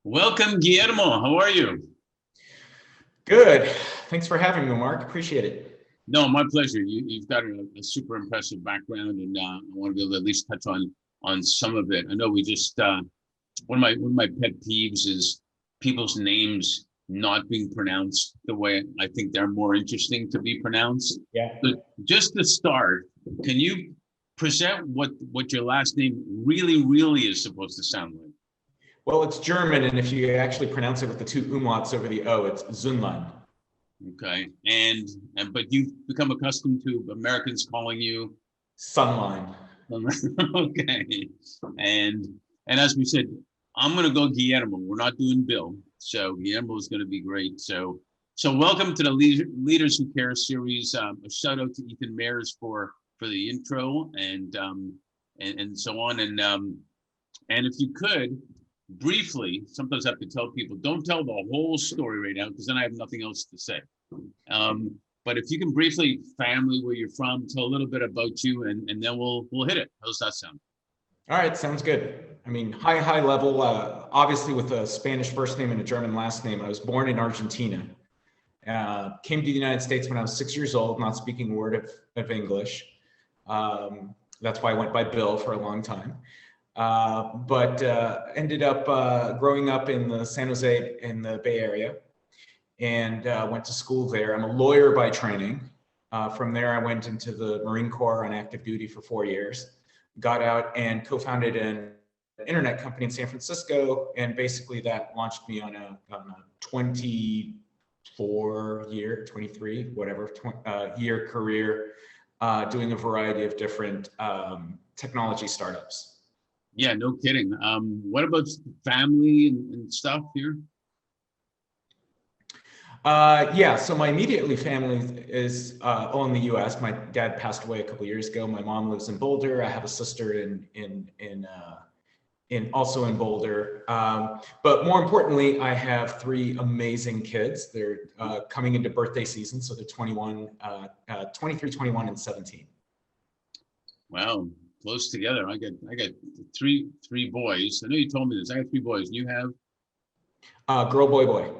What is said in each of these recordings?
Welcome, Guillermo. How are you? Good. Thanks for having me, Mark. Appreciate it. No, my pleasure. You've got a super impressive background, and I want to be able to at least touch on some of it. I know we just one of my pet peeves is people's names not being pronounced the way I think they're more interesting to be pronounced. Yeah. So just to start, can you present what your last name really is supposed to sound like? Well, it's German, and if you actually pronounce it with the two umlauts over the O, it's Zunlan. Okay, and but you've become accustomed to Americans calling you Sunline. okay, and as we said, I'm gonna go Guillermo. We're not doing Bill, so Guillermo is gonna be great. So welcome to the Leaders Who Care series. A shout out to Ethan Mayers for the intro and so on. And if you could briefly, sometimes I have to tell people, don't tell the whole story right now because then I have nothing else to say. But if you can briefly, family, where you're from, tell a little bit about you, and then we'll hit it. How's that sound? All right, sounds good. I mean, high level, obviously with a Spanish first name and a German last name. I was born in Argentina. Came to the United States when I was 6 years old, not speaking a word of English. That's why I went by Bill for a long time. But ended up growing up in the San Jose in the Bay Area, and went to school there. I'm a lawyer by training. From there, I went into the Marine Corps on active duty for 4 years, got out and co-founded an internet company in San Francisco. And basically that launched me on a 23 year career doing a variety of different technology startups. Yeah, no kidding. What about family and stuff here? Yeah, so my immediately family is all in the U.S. My dad passed away a couple years ago. My mom lives in Boulder. I have a sister in also in Boulder. But more importantly, I have 3 amazing kids. They're coming into birthday season, so they're 23, 21, and 17. Wow, close together. I got three boys. I know you told me this. I have 3 boys. You have Girl, boy, boy.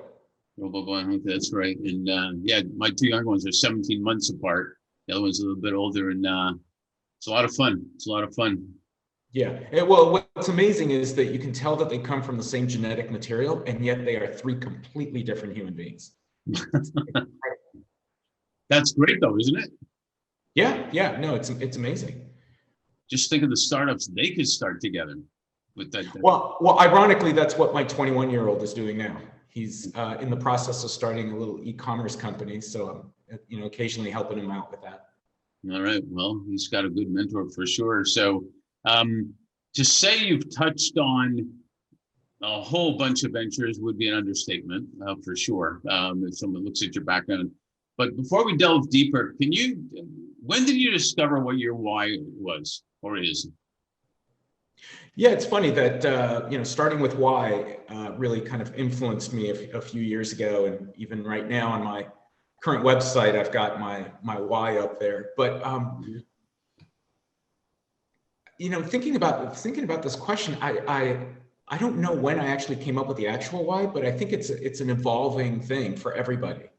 Girl, boy. Okay, that's right. And yeah, my 2 younger ones are 17 months apart. The other one's a little bit older, and it's a lot of fun. It's a lot of fun. Yeah. Well, what's amazing is that you can tell that they come from the same genetic material, and yet they are 3 completely different human beings. That's great, though, isn't it? Yeah. No, it's amazing. Just think of the startups they could start together with that. Well, ironically, that's what my 21-year-old is doing now. He's in the process of starting a little e-commerce company, so I'm, occasionally helping him out with that. All right. Well, he's got a good mentor for sure. So, to say you've touched on a whole bunch of ventures would be an understatement, for sure. If someone looks at your background, but before we delve deeper, when did you discover what your why was or is? Yeah, it's funny that starting with why really kind of influenced me a few years ago, and even right now on my current website, I've got my why up there. But thinking about this question, I don't know when I actually came up with the actual why, but I think it's an evolving thing for everybody.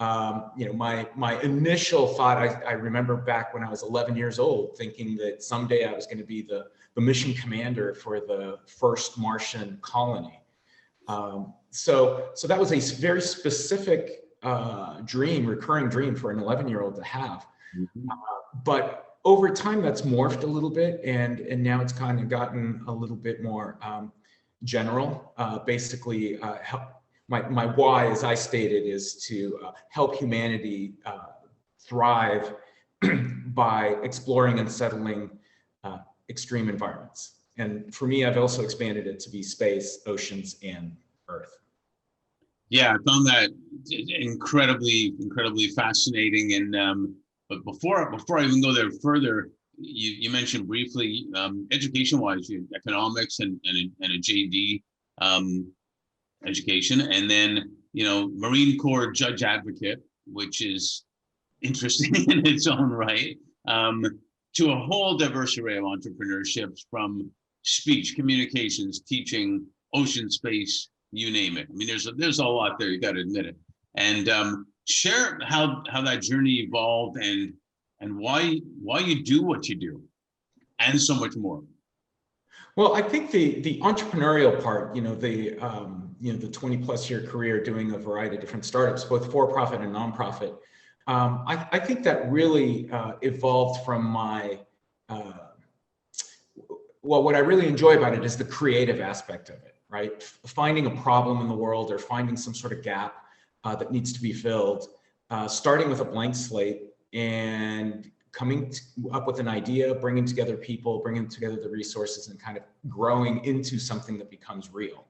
My initial thought, I remember back when I was 11 years old, thinking that someday I was going to be the mission commander for the first Martian colony. So that was a very specific recurring dream for an 11-year-old to have. Mm-hmm. But over time, that's morphed a little bit, and now it's kind of gotten a little bit more general. Basically, my why, as I stated, is to help humanity thrive by exploring and settling extreme environments. And for me, I've also expanded it to be space, oceans, and Earth. Yeah, I found that incredibly fascinating. And but before I even go there further, you mentioned briefly education-wise, economics and a JD education, and then Marine Corps judge advocate, which is interesting in its own right. to a whole diverse array of entrepreneurships, from speech, communications, teaching, ocean space, you name it. I mean, there's a lot there, you got to admit it. And share how that journey evolved, and why you do what you do, and so much more. Well, I think the entrepreneurial part, the 20+ year career doing a variety of different startups, both for-profit and nonprofit, I think that really evolved from my, what I really enjoy about it is the creative aspect of it, right? Finding a problem in the world, or finding some sort of gap that needs to be filled, starting with a blank slate and coming up with an idea, bringing together people, bringing together the resources, and kind of growing into something that becomes real.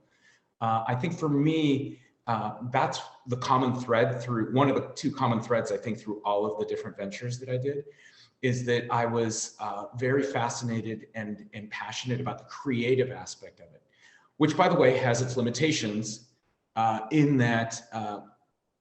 I think for me, that's the common thread through, one of the two common threads, I think, through all of the different ventures that I did, is that I was very fascinated and passionate about the creative aspect of it, which, by the way, has its limitations in that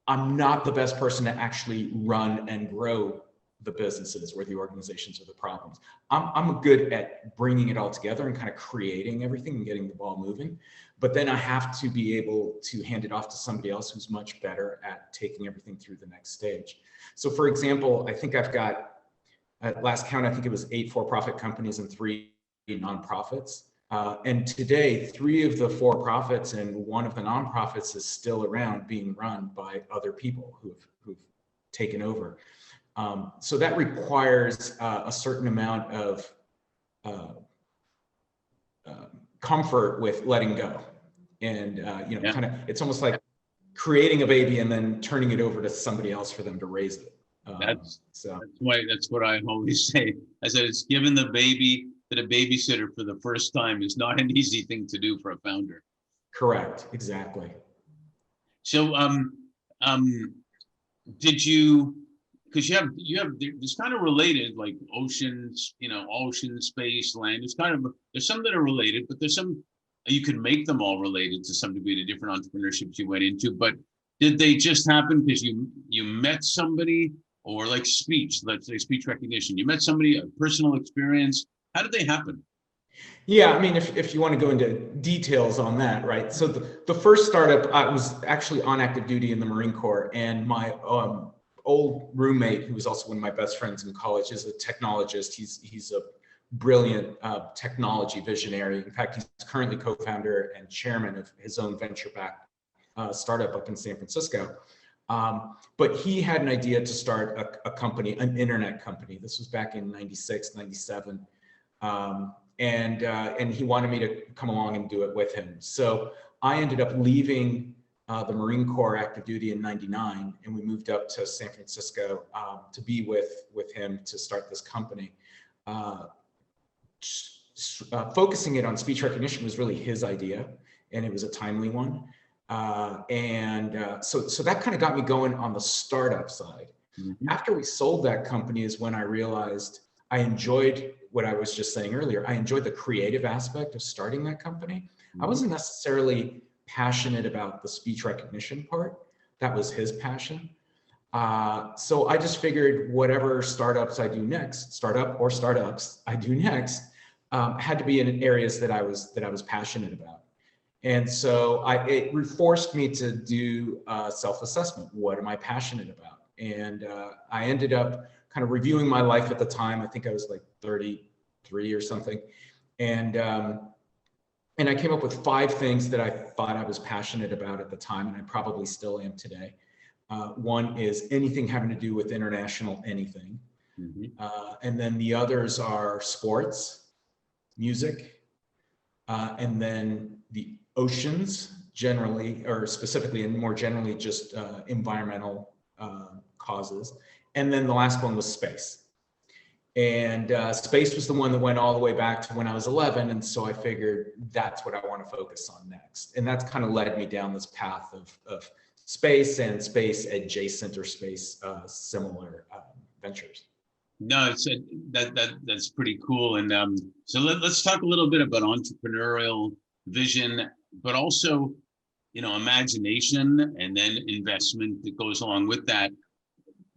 I'm not the best person to actually run and grow the businesses or the organizations or the problems. I'm good at bringing it all together and kind of creating everything and getting the ball moving. But then I have to be able to hand it off to somebody else who's much better at taking everything through the next stage. So for example, I think I've got, at last count, I think it was 8 for-profit companies and 3 nonprofits. And today, 3 of the for-profits and 1 of the nonprofits is still around, being run by other people who've taken over. So that requires a certain amount of comfort with letting go. And, Yeah. kind of, it's almost like creating a baby and then turning it over to somebody else for them to raise it. That's what I always say. I said, it's giving the baby to the babysitter for the first time is not an easy thing to do for a founder. Correct. Exactly. So, did you, because there's kind of related, like oceans, ocean, space, land. There's some that are related, but there's some, you could make them all related to some degree to different entrepreneurships you went into. But did they just happen because you met somebody, or like speech, let's say speech recognition, you met somebody, a personal experience? How did they happen? Yeah, I mean, if you want to go into details on that, right? So the first startup, I was actually on active duty in the Marine Corps, and my old roommate, who was also one of my best friends in college, is a technologist. He's a brilliant technology visionary. In fact, he's currently co-founder and chairman of his own venture-backed startup up in San Francisco. But he had an idea to start a company, an internet company. This was back in 96, 97. And he wanted me to come along and do it with him. So I ended up leaving the Marine Corps active duty in 99, and we moved up to San Francisco to be with him to start this company. Focusing it on speech recognition was really his idea, and it was a timely one. So that kind of got me going on the startup side. Mm-hmm. After we sold that company is when I realized I enjoyed what I was just saying earlier. I enjoyed the creative aspect of starting that company. Mm-hmm. I wasn't necessarily passionate about the speech recognition part. That was his passion. So I just figured whatever startups I do next, startups I do next, had to be in areas that I was passionate about. And so it forced me to do self-assessment. What am I passionate about? And I ended up kind of reviewing my life at the time. I think I was like 33 or something. And I came up with 5 things that I thought I was passionate about at the time, and I probably still am today. One is anything having to do with international anything. Mm-hmm. And then the others are sports, music, and then the oceans generally, or specifically and more generally, just environmental causes. And then the last one was space. And space was the one that went all the way back to when I was 11. And so I figured that's what I want to focus on next. And that's kind of led me down this path of space and space adjacent or space similar ventures. No, that's pretty cool. And so let's talk a little bit about entrepreneurial vision, but also, imagination, and then investment that goes along with that.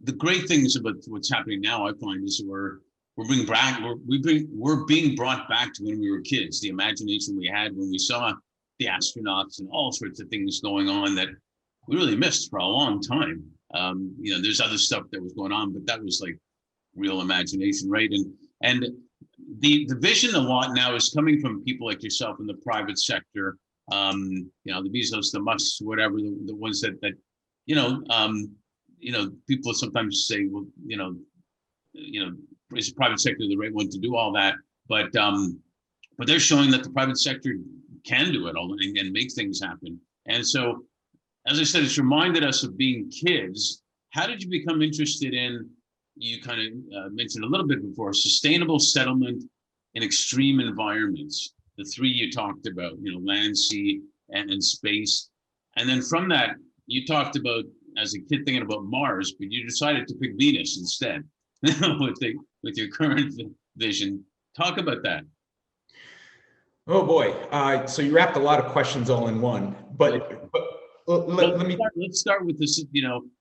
The great things about what's happening now, I find, is we're we're being brought back to when we were kids, the imagination we had when we saw the astronauts and all sorts of things going on that we really missed for a long time. There's other stuff that was going on, but that was like real imagination, right? And the vision a lot now is coming from people like yourself in the private sector. The Bezos, the Musks, whatever, the ones that people sometimes say, well, is the private sector the right one to do all that? But they're showing that the private sector can do it all and make things happen. And so, as I said, it's reminded us of being kids. How did you become interested in, you kind of mentioned a little bit before, sustainable settlement in extreme environments, the three you talked about, land, sea, and space. And then from that, you talked about, as a kid, thinking about Mars, but you decided to pick Venus instead with your current vision. Talk about that. Oh boy. So you wrapped a lot of questions all in one, but let's start with this,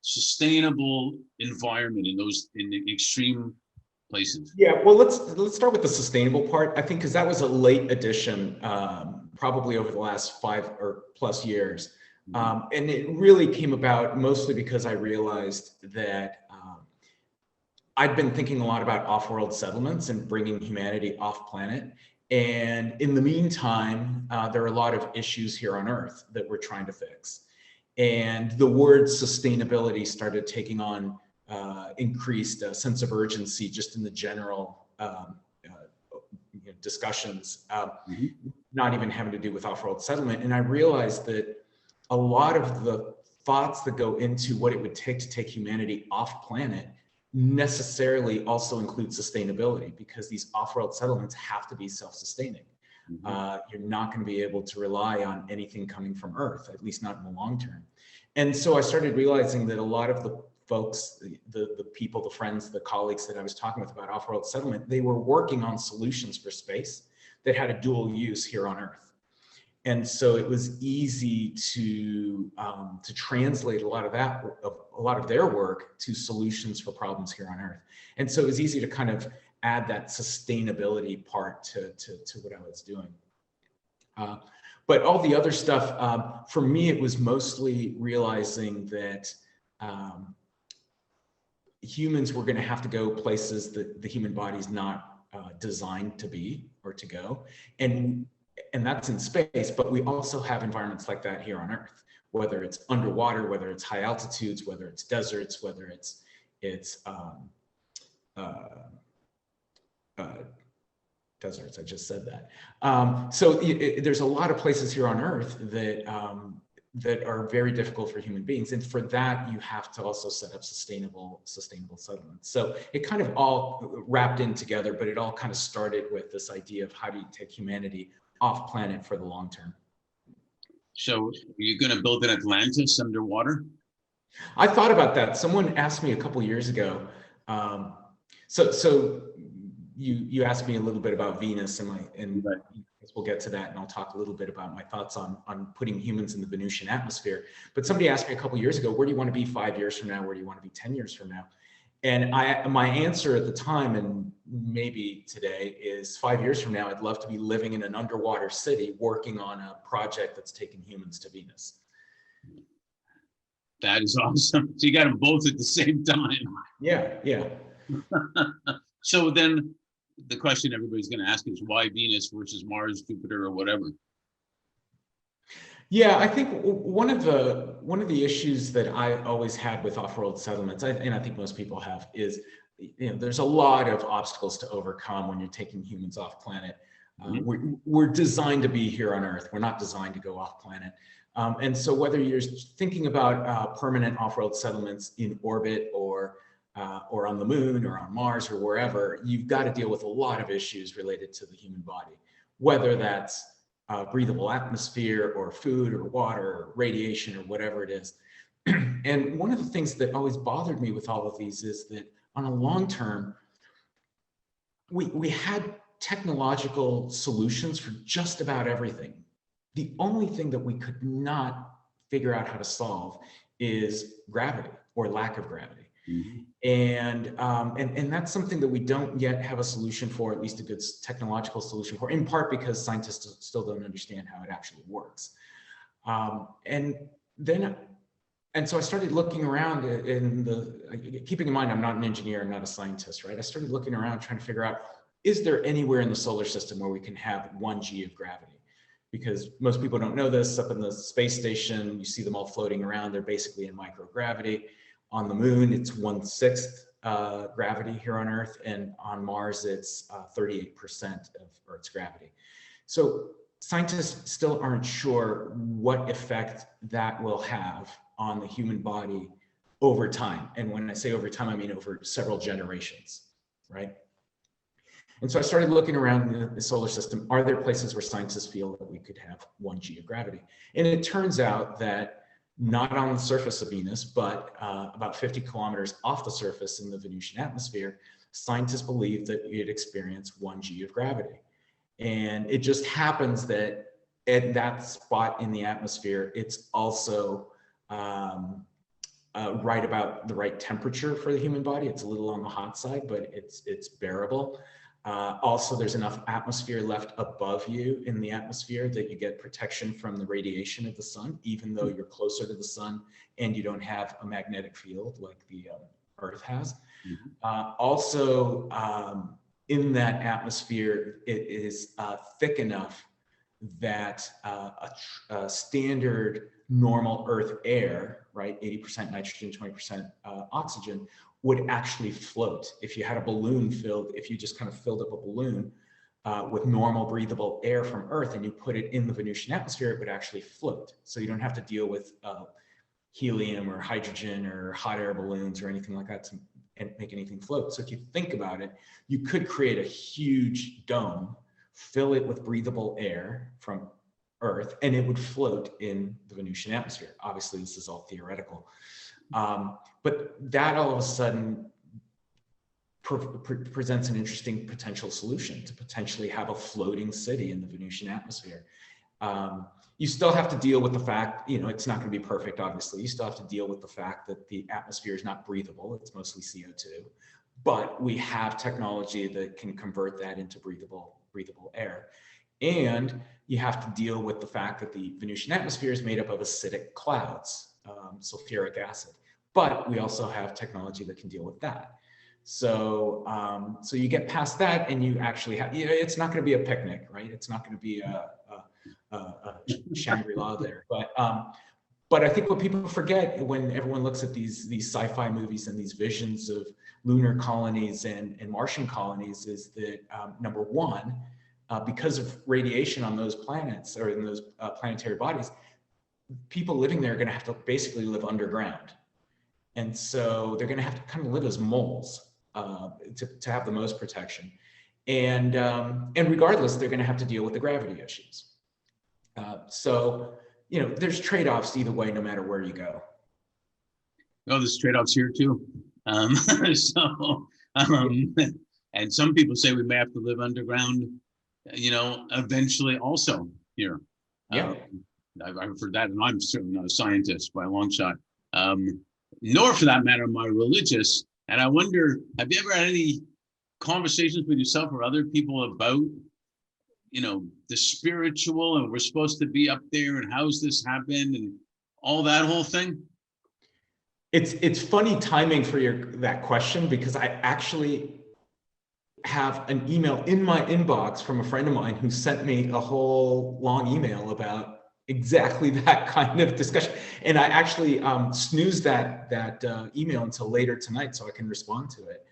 sustainable environment in the extreme places. Yeah, well, let's start with the sustainable part. I think because that was a late addition, probably over the last 5 or plus years, and it really came about mostly because I realized that I'd been thinking a lot about off-world settlements and bringing humanity off planet. And in the meantime, there are a lot of issues here on Earth that we're trying to fix. And the word sustainability started taking on increased sense of urgency just in the general discussions, not even having to do with off-world settlement. And I realized that a lot of the thoughts that go into what it would take to take humanity off planet necessarily also include sustainability, because these off-world settlements have to be self-sustaining. You're not going to be able to rely on anything coming from Earth, at least not in the long term. And so I started realizing that a lot of the folks, the people, the friends, the colleagues that I was talking with about off-world settlement, they were working on solutions for space that had a dual use here on Earth. And so it was easy to translate a lot of their work to solutions for problems here on Earth. And so it was easy to kind of add that sustainability part to what I was doing. But all the other stuff, for me, it was mostly realizing that humans were going to have to go places that the human body is not designed to be or to go. And that's in space, but we also have environments like that here on Earth, whether it's underwater, whether it's high altitudes, whether it's deserts, whether it's deserts. I just said that. So there's a lot of places here on Earth that that are very difficult for human beings, and for that you have to also set up sustainable settlements. So it kind of all wrapped in together, but it all kind of started with this idea of how do you take humanity off planet for the long term. So are you going to build an Atlantis underwater? I thought about that. Someone asked me a couple years ago. So you asked me a little bit about Venus, and right. We'll get to that, and I'll talk a little bit about my thoughts on putting humans in the Venusian atmosphere. But somebody asked me a couple years ago, where do you want to be 5 years from now? Where do you want to be 10 years from now? And my answer at the time, and maybe today, is 5 years from now, I'd love to be living in an underwater city working on a project that's taking humans to Venus. That is awesome. So you got them both at the same time. Yeah. So then the question everybody's going to ask is, why Venus versus Mars, Jupiter, or whatever? Yeah, I think one of the issues that I always had with off-world settlements, and I think most people have, is there's a lot of obstacles to overcome when you're taking humans off planet. We're designed to be here on Earth. We're not designed to go off planet. And so whether you're thinking about permanent off-world settlements in orbit or on the moon or on Mars or wherever, you've got to deal with a lot of issues related to the human body, whether that's breathable atmosphere or food or water or radiation or whatever it is. And one of the things that always bothered me with all of these is that on a long term, we had technological solutions for just about everything. The only thing that we could not figure out how to solve is gravity or lack of gravity. And that's something that we don't yet have a solution for, at least a good technological solution for, in part because scientists still don't understand how it actually works. And so I started looking around keeping in mind, I'm not an engineer, I'm not a scientist, right? I started looking around trying to figure out, is there anywhere in the solar system where we can have 1G of gravity? Because most people don't know this. Up in the space station, you see them all floating around. They're basically in microgravity. On the moon, it's 1/6 gravity here on Earth, and on Mars, it's 38% of Earth's gravity. So scientists still aren't sure what effect that will have on the human body over time. And when I say over time, I mean over several generations, right? And so I started looking around the solar system. Are there places where scientists feel that we could have 1G of gravity? And it turns out that not on the surface of Venus, but about 50 kilometers off the surface in the Venusian atmosphere, scientists believe that we'd experience 1G of gravity. And it just happens that at that spot in the atmosphere, it's also right about the right temperature for the human body. It's a little on the hot side, but it's bearable. Also, there's enough atmosphere left above you in the atmosphere that you get protection from the radiation of the sun, even though you're closer to the sun and you don't have a magnetic field like the Earth has. Also, in that atmosphere, it is thick enough that a standard normal Earth air, right, 80% nitrogen, 20% oxygen, would actually float. If you had a balloon filled, if you just kind of filled up a balloon with normal breathable air from Earth and you put it in the Venusian atmosphere, it would actually float. So you don't have to deal with helium or hydrogen or hot air balloons or anything like that to make anything float. So if you think about it, you could create a huge dome, fill it with breathable air from Earth, and it would float in the Venusian atmosphere. Obviously, this is all theoretical. But that all of a sudden presents an interesting potential solution to potentially have a floating city in the Venusian atmosphere. You still have to deal with the fact, it's not going to be perfect, obviously. You still have to deal with the fact that the atmosphere is not breathable. It's mostly CO2. But we have technology that can convert that into breathable air. And you have to deal with the fact that the Venusian atmosphere is made up of acidic clouds, sulfuric acid. But we also have technology that can deal with that. So, so you get past that, and you actually have. It's not going to be a picnic, right? It's not going to be a Shangri-La there. But I think what people forget when everyone looks at these sci-fi movies and these visions of lunar colonies and Martian colonies is that number one, because of radiation on those planets or in those planetary bodies, people living there are going to have to basically live underground. And so they're going to have to kind of live as moles to have the most protection. And regardless, they're going to have to deal with the gravity issues. So, there's trade-offs either way, no matter where you go. Oh, there's trade-offs here too. And some people say we may have to live underground, eventually also here. Yeah. I've heard that, and I'm certainly not a scientist by a long shot. Nor for that matter am I religious. And I wonder, have you ever had any conversations with yourself or other people about, the spiritual, and we're supposed to be up there, and how's this happened, and all that whole thing? It's funny timing for that question, because I actually have an email in my inbox from a friend of mine who sent me a whole long email about exactly that kind of discussion. And I actually snoozed that email until later tonight so I can respond to it.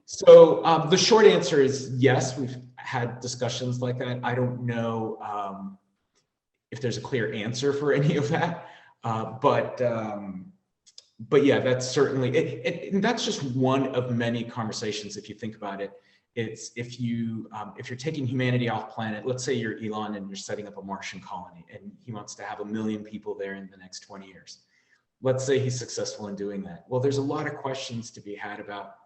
So the short answer is yes, we've had discussions like that. I don't know if there's a clear answer for any of that, but yeah, that's certainly and that's just one of many conversations. If you think about it, it's if you're taking humanity off planet, let's say you're Elon and you're setting up a Martian colony and he wants to have 1 million people there in the next 20 years. Let's say he's successful in doing that. Well, there's a lot of questions to be had about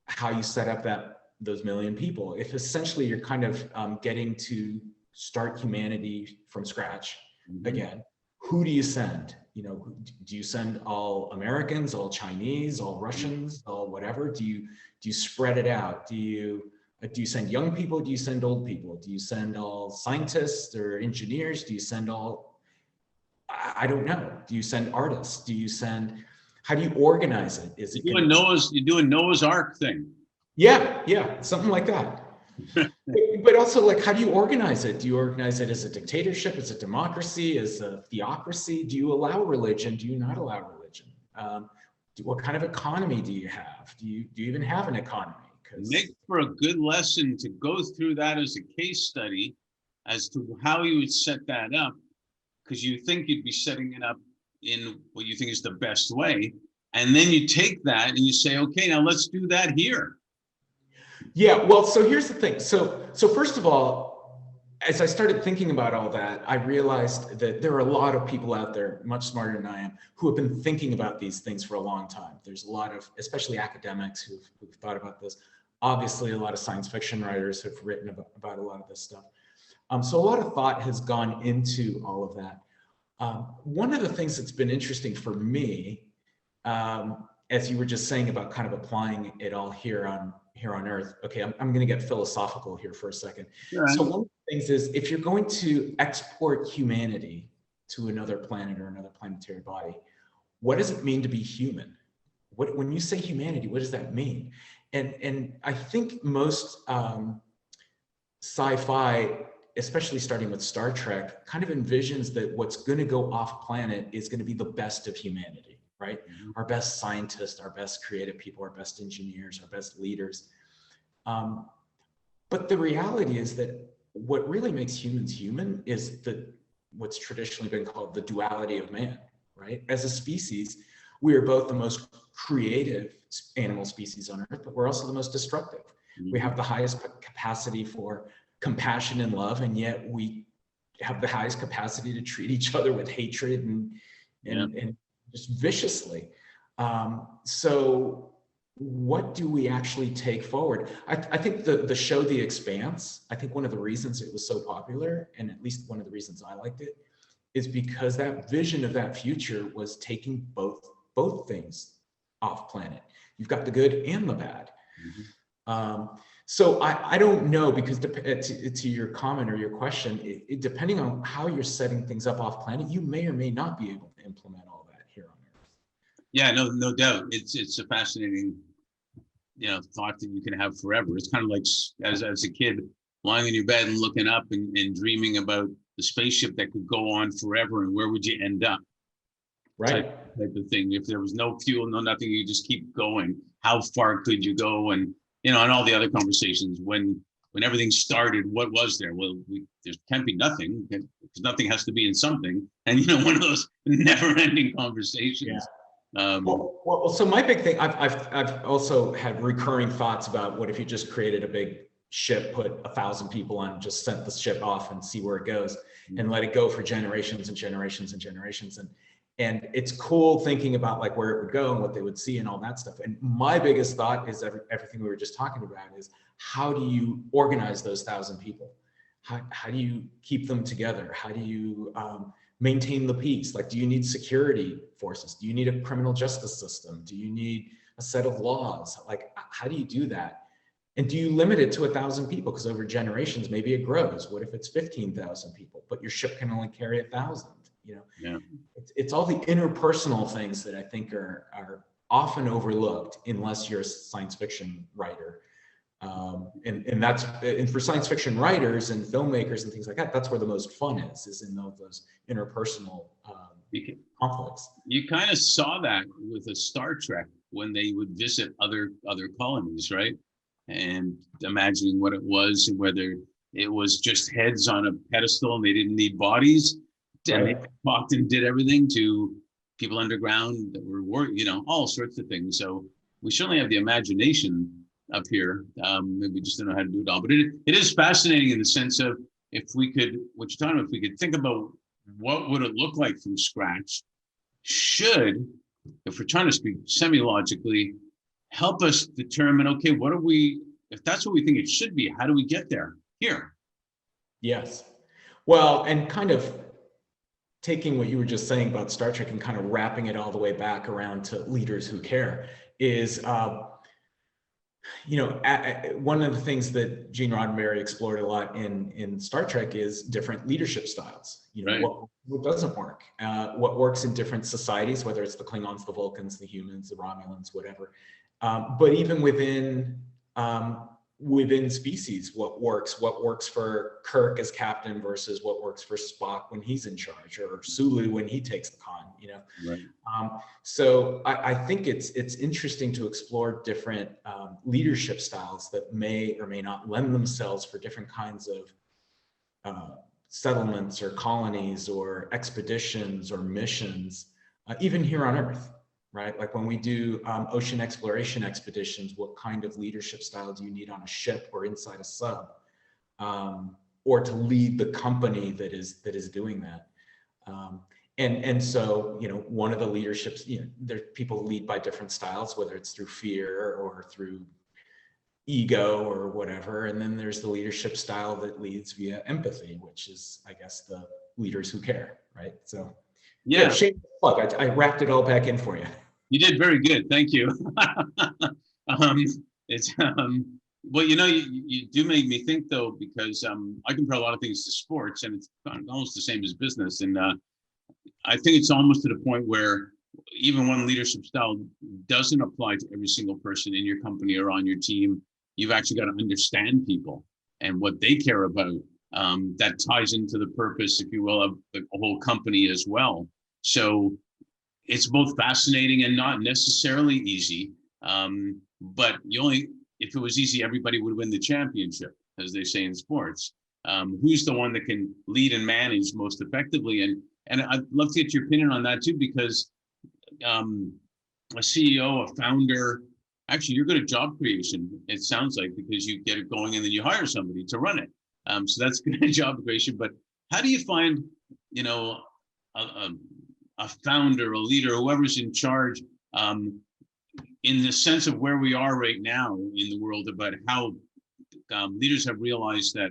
how you set up those 1 million people. If essentially you're kind of getting to start humanity from scratch again, who do you send? do you send all Americans, all Chinese, all Russians, all whatever? Do you spread it out? Do you send young people? Do you send old people? Do you send all scientists or engineers? Do you send all, I don't know. Do you send artists? How do you organize it? Is it You're doing Noah's Ark thing. Yeah, something like that. But also, like, how do you organize it? Do you organize it as a dictatorship, as a democracy, as a theocracy? Do you allow religion? Do you not allow religion? What kind of economy do you have? Do you even have an economy? Make for a good lesson to go through that as a case study as to how you would set that up, because you think you'd be setting it up in what you think is the best way. And then you take that and you say, okay, now let's do that here. Yeah, well, so here's the thing. So first of all, as I started thinking about all that, I realized that there are a lot of people out there, much smarter than I am, who have been thinking about these things for a long time. There's a lot of, especially academics who've thought about this. Obviously, a lot of science fiction writers have written about a lot of this stuff. So a lot of thought has gone into all of that. One of the things that's been interesting for me, as you were just saying about kind of applying it all here on Earth. Okay, I'm going to get philosophical here for a second. Right. So one of the things is, if you're going to export humanity to another planet or another planetary body, what does it mean to be human? When you say humanity, what does that mean? And I think most sci-fi, especially starting with Star Trek, kind of envisions that what's going to go off planet is going to be the best of humanity, right? Mm-hmm. Our best scientists, our best creative people, our best engineers, our best leaders. But the reality is that what really makes humans human is what's traditionally been called the duality of man, right? As a species, we are both the most creative animal species on Earth, but we're also the most destructive. Mm-hmm. We have the highest capacity for compassion and love, and yet we have the highest capacity to treat each other with hatred and just viciously. So what do we actually take forward? I think the show The Expanse, I think one of the reasons it was so popular, and at least one of the reasons I liked it, is because that vision of that future was taking both things off planet. You've got the good and the bad. Mm-hmm. So I don't know, because to your comment or your question, depending on how you're setting things up off planet, you may or may not be able to implement all that here on Earth. Yeah, no doubt. It's a fascinating, thought that you can have forever. It's kind of like as a kid lying in your bed and looking up and dreaming about the spaceship that could go on forever, and where would you end up? Right. Type of thing. If there was no fuel, no nothing, you just keep going. How far could you go? And and all the other conversations, when everything started, what was there? Well, there can't be nothing, because nothing has to be in something. And one of those never-ending conversations. Yeah. Well, so my big thing, I've also had recurring thoughts about, what if you just created a big ship, put 1,000 people on, just sent the ship off and see where it goes, and let it go for generations and generations and generations. And it's cool thinking about like where it would go and what they would see and all that stuff. And my biggest thought is everything we were just talking about is, how do you organize those 1,000 people? How do you keep them together? How do you maintain the peace? Like, do you need security forces? Do you need a criminal justice system? Do you need a set of laws? Like, how do you do that? And do you limit it to 1,000 people? Because over generations, maybe it grows. What if it's 15,000 people, but your ship can only carry 1,000? Yeah. It's all the interpersonal things that I think are often overlooked, unless you're a science fiction writer. And for science fiction writers and filmmakers and things like that, that's where the most fun is in those interpersonal conflicts. You kind of saw that with a Star Trek, when they would visit other colonies, right? And imagining what it was, and whether it was just heads on a pedestal and they didn't need bodies. And they talked and did everything, to people underground that were all sorts of things. So we certainly have the imagination up here. We just don't know how to do it all. But it is fascinating in the sense of, if we could think about what would it look like from scratch, if we're trying to speak semi-logically, help us determine, okay, if that's what we think it should be, how do we get there here? Yes. Well, and kind of taking what you were just saying about Star Trek and kind of wrapping it all the way back around to leaders who care is, one of the things that Gene Roddenberry explored a lot in Star Trek is different leadership styles. Right. What doesn't work, what works in different societies, whether it's the Klingons, the Vulcans, the humans, the Romulans, whatever. But even within species, what works for Kirk as captain versus what works for Spock when he's in charge, or Sulu when he takes the con, Right. So I think it's interesting to explore different leadership styles that may or may not lend themselves for different kinds of settlements or colonies or expeditions or missions, even here on Earth. Right? Like when we do ocean exploration expeditions, what kind of leadership style do you need on a ship or inside a sub, or to lead the company that is doing that? And so, one of the leaderships, there people lead by different styles, whether it's through fear or through ego or whatever. And then there's the leadership style that leads via empathy, which is, I guess, the leaders who care, right? So Yeah. Shameless plug. I wrapped it all back in for you. You did very good. Thank you. It's well, you do make me think though, because I compare a lot of things to sports, and it's almost the same as business. And I think it's almost to the point where even one leadership style doesn't apply to every single person in your company or on your team. You've actually got to understand people and what they care about. That ties into the purpose, if you will, of the whole company as well. So it's both fascinating and not necessarily easy. But if it was easy, everybody would win the championship, as they say in sports. Who's the one that can lead and manage most effectively? And I'd love to get your opinion on that too, because a CEO, a founder, actually you're good at job creation, it sounds like, because you get it going and then you hire somebody to run it. So that's good at job creation. But how do you find, a founder, a leader, whoever's in charge, in the sense of where we are right now in the world, about how leaders have realized that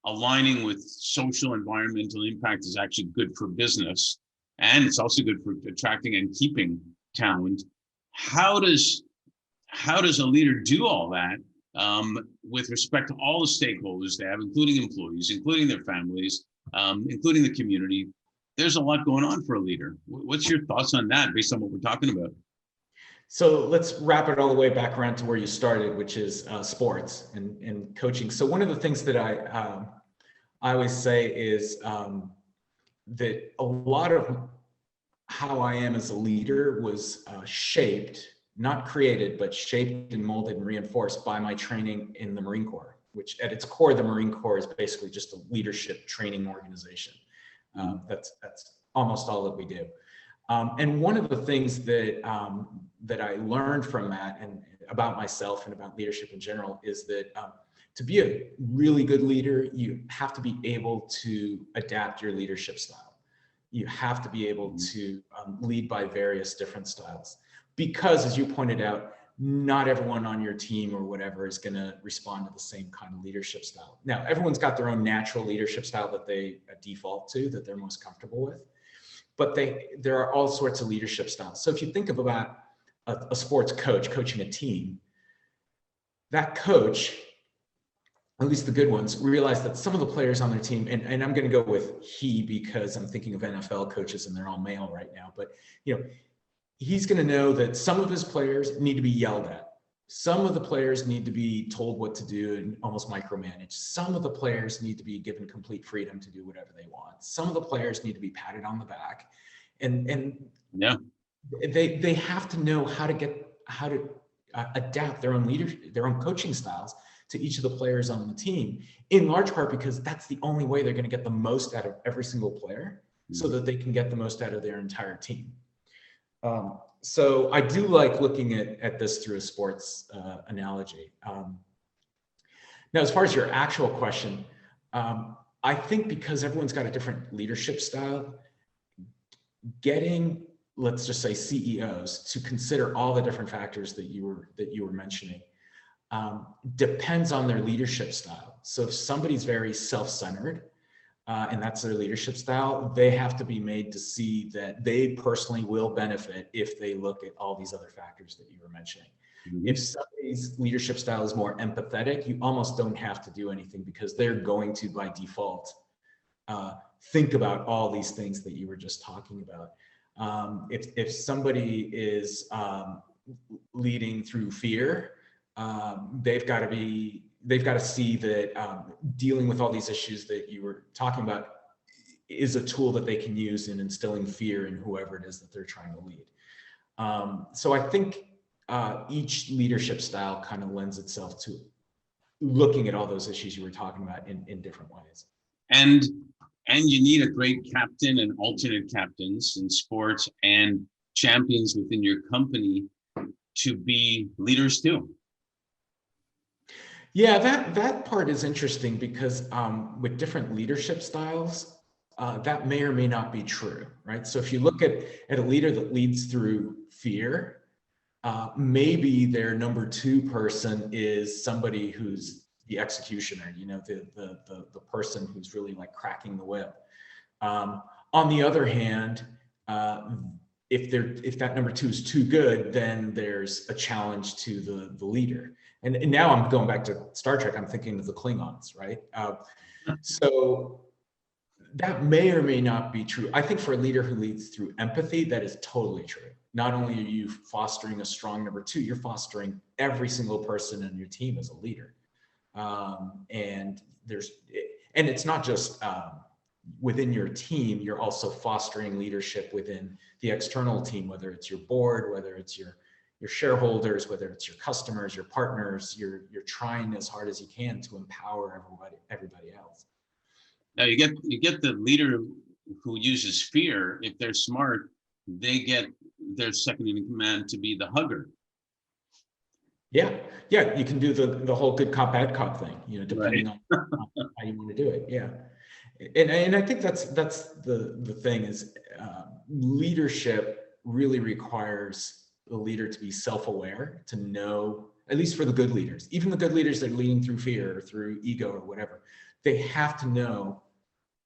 aligning with social environmental impact is actually good for business, and it's also good for attracting and keeping talent. How does a leader do all that with respect to all the stakeholders they have, including employees, including their families, including the community? There's a lot going on for a leader. What's your thoughts on that based on what we're talking about? So let's wrap it all the way back around to where you started, which is sports and coaching. So one of the things that I always say is that a lot of how I am as a leader was shaped, not created, but shaped and molded and reinforced by my training in the Marine Corps, which at its core, the Marine Corps is basically just a leadership training organization. That's almost all that we do. And one of the things that I learned from that and about myself and about leadership in general is that to be a really good leader, you have to be able to adapt your leadership style. You have to be able to lead by various different styles, because as you pointed out, not everyone on your team or whatever is going to respond to the same kind of leadership style. Now, everyone's got their own natural leadership style that they default to, that they're most comfortable with, but there are all sorts of leadership styles. So if you think about a sports coach coaching a team, that coach, at least the good ones, realize that some of the players on their team, and I'm going to go with he because I'm thinking of NFL coaches and they're all male right now, but he's going to know that some of his players need to be yelled at. Some of the players need to be told what to do and almost micromanaged. Some of the players need to be given complete freedom to do whatever they want. Some of the players need to be patted on the back, and yeah, they have to know how to adapt their own coaching styles to each of the players on the team, in large part because that's the only way they're going to get the most out of every single player, so that they can get the most out of their entire team. So I do like looking at this through a sports analogy. Now, as far as your actual question, I think because everyone's got a different leadership style, getting, let's just say, CEOs to consider all the different factors that you were mentioning depends on their leadership style. So if somebody's very self-centered, and that's their leadership style, they have to be made to see that they personally will benefit if they look at all these other factors that you were mentioning. If somebody's leadership style is more empathetic, you almost don't have to do anything because they're going to, by default, think about all these things that you were just talking about. If somebody is leading through fear, they've got to see that dealing with all these issues that you were talking about is a tool that they can use in instilling fear in whoever it is that they're trying to lead. So I think each leadership style kind of lends itself to looking at all those issues you were talking about in different ways. And you need a great captain and alternate captains in sports and champions within your company to be leaders too. Yeah, that part is interesting because with different leadership styles, that may or may not be true, right? So if you look at a leader that leads through fear, maybe their number two person is somebody who's the executioner, you know, the person who's really like cracking the whip. On the other hand, if that number two is too good, then there's a challenge to the leader. And now I'm going back to Star Trek. I'm thinking of the Klingons, right? So that may or may not be true. I think for a leader who leads through empathy, that is totally true. Not only are you fostering a strong number two, you're fostering every single person in your team as a leader. And it's not just within your team, you're also fostering leadership within the external team, whether it's your board, whether it's your shareholders, whether it's your customers, your partners. You're trying as hard as you can to empower everybody else. Now you get the leader who uses fear. If they're smart, they get their second in command to be the hugger. Yeah, you can do the whole good cop, bad cop thing, you know, depending on how you want to do it. Yeah, and I think that's the thing is leadership really requires the leader to be self-aware, to know, at least for the good leaders, even the good leaders that are leading through fear or through ego or whatever, they have to know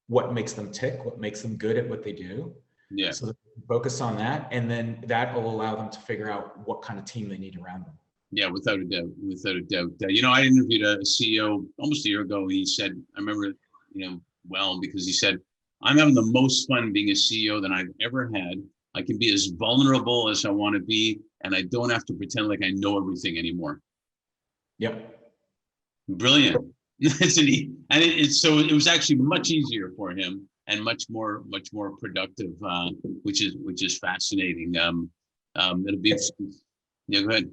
what makes them tick, what makes them good at what they do. Yeah. So they can focus on that, and then that will allow them to figure out what kind of team they need around them. Yeah, without a doubt, without a doubt. You know, I interviewed a CEO almost a year ago. He said, I remember, you know, well, because he said, I'm having the most fun being a CEO than I've ever had. I can be as vulnerable as I want to be, and I don't have to pretend like I know everything anymore. Yep. Brilliant. So it was actually much easier for him and much more productive, which is fascinating. It'll be interesting. Yeah, go ahead.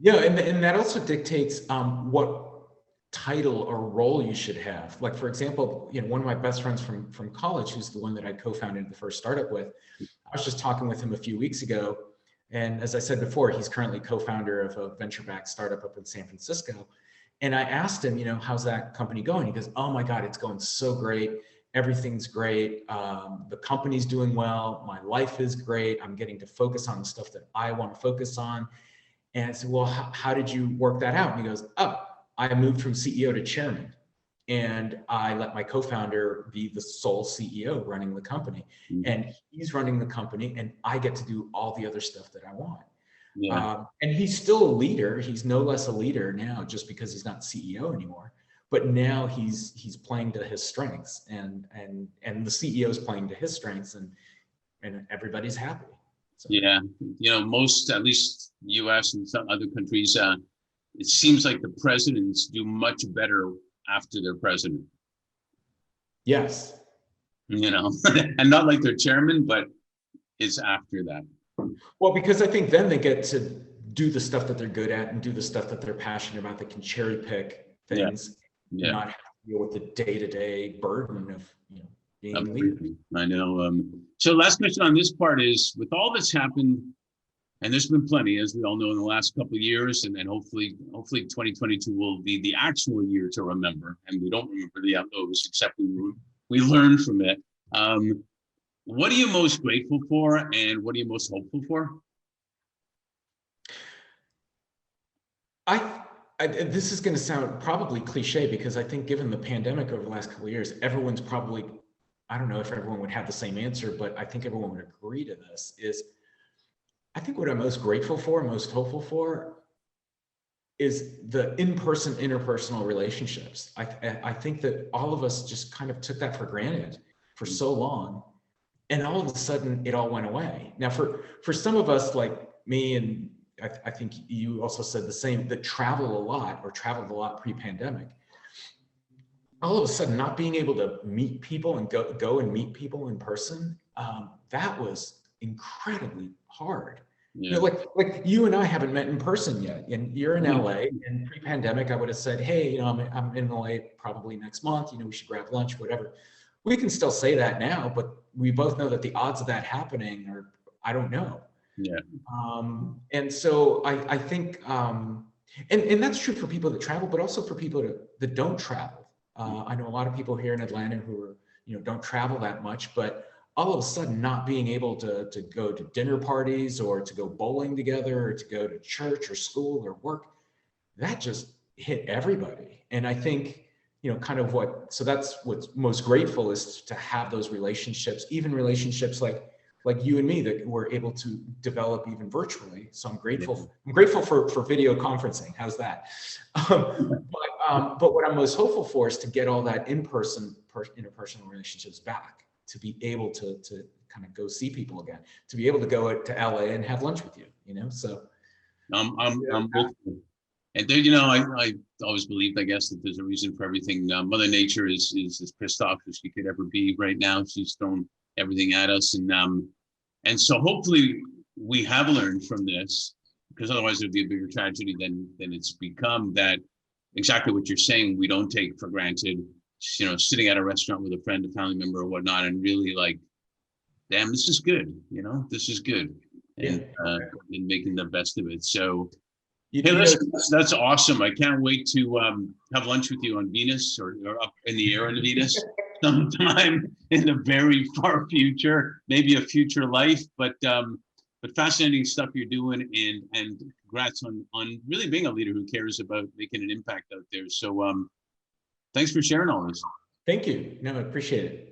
Yeah, and that also dictates what title or role you should have. Like, for example, you know, one of my best friends from college, who's the one that I co-founded the first startup with, I was just talking with him a few weeks ago. And as I said before, he's currently co-founder of a venture-backed startup up in San Francisco. And I asked him, you know, how's that company going? He goes, oh my God, it's going so great. Everything's great. The company's doing well. My life is great. I'm getting to focus on the stuff that I want to focus on. And I said, well, how did you work that out? And he goes, oh, I moved from CEO to chairman, and I let my co-founder be the sole CEO running the company. Mm-hmm. And he's running the company, and I get to do all the other stuff that I want. Yeah. And he's still a leader. He's no less a leader now just because he's not CEO anymore. But now he's playing to his strengths, and the CEO is playing to his strengths, and everybody's happy. So. Yeah, you know, most, at least US and some other countries, it seems like the presidents do much better after they're president. Yes. You know, and not like they're chairman, but it's after that. Well, because I think then they get to do the stuff that they're good at and do the stuff that they're passionate about. They can cherry pick things, not have to deal with the day-to-day burden of, you know, being a leader. I know. So last question on this part is, with all that's happened, and there's been plenty, as we all know, in the last couple of years, and then hopefully 2022 will be the actual year to remember, and we don't remember the outlows, except we learn from it. What are you most grateful for, and what are you most hopeful for? This is going to sound probably cliche, because I think given the pandemic over the last couple of years, everyone's probably I don't know if everyone would have the same answer, but I think everyone would agree to this, is I think what I'm most grateful for, most hopeful for, is the in-person, interpersonal relationships. I think that all of us just kind of took that for granted for so long, and all of a sudden it all went away. Now, for some of us like me, and I think you also said the same, that travel a lot or traveled a lot pre-pandemic, all of a sudden not being able to meet people and go and meet people in person, that was incredibly hard. You know, like you and I haven't met in person yet, and you're in LA. And pre-pandemic, I would have said, "Hey, you know, I'm in LA probably next month. You know, we should grab lunch, whatever." We can still say that now, but we both know that the odds of that happening are, I don't know. Yeah. And so I think, and that's true for people that travel, but also for people that don't travel. I know a lot of people here in Atlanta who are, you know, don't travel that much, but all of a sudden not being able to go to dinner parties or to go bowling together or to go to church or school or work, that just hit everybody. And I think, you know, kind of so that's what's most grateful, is to have those relationships, even relationships like you and me, that we're able to develop even virtually. So I'm grateful. I'm grateful for video conferencing. How's that? But what I'm most hopeful for is to get all that in-person, interpersonal relationships back, to be able to kind of go see people again, to be able to go to LA and have lunch with you, you know? So I'm with you. And then, you know, I always believed, I guess, that there's a reason for everything. Mother Nature is as pissed off as she could ever be right now. She's thrown everything at us, and so hopefully we have learned from this, because otherwise it'd be a bigger tragedy than it's become. That exactly what you're saying, we don't take for granted. You know, sitting at a restaurant with a friend, a family member, or whatnot, and really like, damn, this is good. You know, this is good, and making the best of it. So. Hey, that's awesome. I can't wait to have lunch with you on Venus, or up in the air on Venus sometime in the very far future, maybe a future life. But fascinating stuff you're doing, and congrats on really being a leader who cares about making an impact out there. So thanks for sharing all this. Thank you. No, I appreciate it.